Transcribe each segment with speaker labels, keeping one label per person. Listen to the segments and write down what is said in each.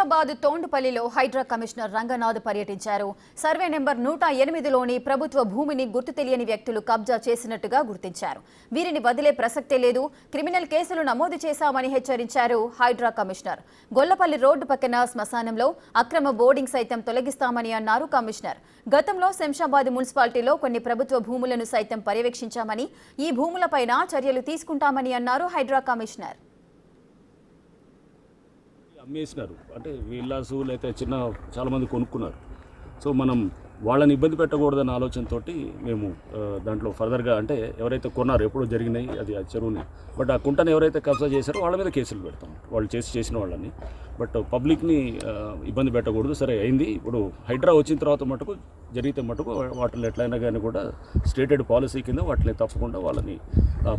Speaker 1: Shamshabad తోండుపల్లిలో Hydraa commissioner Ranganath పర్యటించారు. Survey number 108లోని ప్రభుత్వ భూమిని గుర్తు తెలియని వ్యక్తులు కబ్జా చేసినట్టుగా గుర్తించారు. వీరిని వదిలే ప్రసక్తే లేదు, క్రిమినల్ కేసులు నమోదు చేశామని హెచ్చరించారు హైడ్రా కమిషనర్. గొల్లపల్లి రోడ్డు పక్కన శ్మశానంలో అక్రమ బోర్డింగ్ సైతం తొలగిస్తామని అన్నారు కమిషనర్. గతంలో శంషాబాద్ మున్సిపాలిటీలో కొన్ని ప్రభుత్వ భూములను సైతం పర్యవేక్షించామని, ఈ భూములపైన చర్యలు తీసుకుంటామని అన్నారు హైడ్రా కమిషనర్.
Speaker 2: అమ్మేసినారు అంటే విల్లాసు లేకపోతే చాలామంది కొనుక్కున్నారు. సో మనం వాళ్ళని ఇబ్బంది పెట్టకూడదన్న ఆలోచనతో మేము దాంట్లో ఫర్దర్గా అంటే ఎవరైతే కొన్నారో ఎప్పుడో జరిగినాయి అది ఆ చెరువుని, బట్ ఆ కుంటను ఎవరైతే కబ్జా చేశారో వాళ్ళ మీద కేసులు పెడతాం, వాళ్ళు చేసిన వాళ్ళని. బట్ పబ్లిక్ని ఇబ్బంది పెట్టకూడదు. సరే అయింది. ఇప్పుడు హైడ్రా వచ్చిన తర్వాత మటుకు జరిగితే మటుకు వాటిని ఎట్లయినా కానీ కూడా స్టేటెడ్ పాలసీ కింద వాటిని తప్పకుండా వాళ్ళని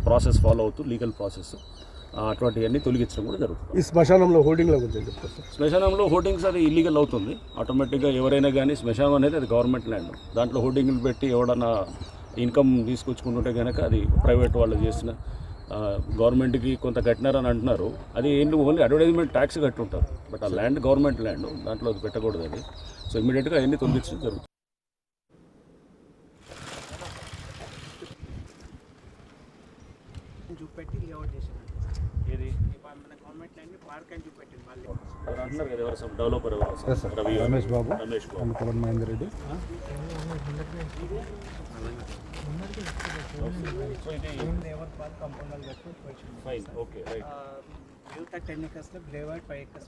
Speaker 2: ప్రాసెస్ ఫాలో అవుతూ లీగల్ ప్రాసెస్ అటువంటివన్నీ తొలగించడం కూడా జరుగుతుంది.
Speaker 3: ఈ శ్మశానంలో హోర్డింగ్లో గురించి చెప్తారు సార్.
Speaker 2: శ్మశానంలో హోర్డింగ్స్ అది ఇల్లీగల్ అవుతుంది ఆటోమేటిక్గా. ఎవరైనా కానీ శ్మశానం అనేది అది గవర్నమెంట్ ల్యాండ్, దాంట్లో హోర్డింగ్లు పెట్టి ఎవడన్నా ఇన్కమ్ తీసుకొచ్చుకుంటుంటే కనుక అది ప్రైవేట్ వాళ్ళు చేసిన గవర్నమెంట్కి కొంత కట్టినారని అంటున్నారు. అది ఏంటి ఓన్లీ అడ్వర్టైజ్మెంట్ ట్యాక్స్ కట్టుంటారు, బట్ ఆ ల్యాండ్ గవర్నమెంట్ ల్యాండ్, దాంట్లో అది పెట్టకూడదు అది. సో ఇమీడియట్గా అవన్నీ తొలగించడం జరుగుతుంది.
Speaker 4: చూపెట్టి లేఅవుట్ చేశారు.
Speaker 2: ఏది
Speaker 4: మన గవర్నమెంట్ ల్యాండ్ పార్క్ అని చూపెట్టింది వాళ్ళు
Speaker 2: అంటున్నారు కదా, ఎవరు డెవలపర్ ఎవరు?
Speaker 3: రమేష్ బాబు,
Speaker 2: రమేష్ బాబు,
Speaker 3: పొలం మహేందర్ రెడ్డి.
Speaker 2: సో ఇది
Speaker 4: లేఅవుట్ పార్క్ కంపౌండర్ కట్టి
Speaker 2: fine, okay, right.
Speaker 4: Youth 10 acres లో లేఅవుట్ 5 acres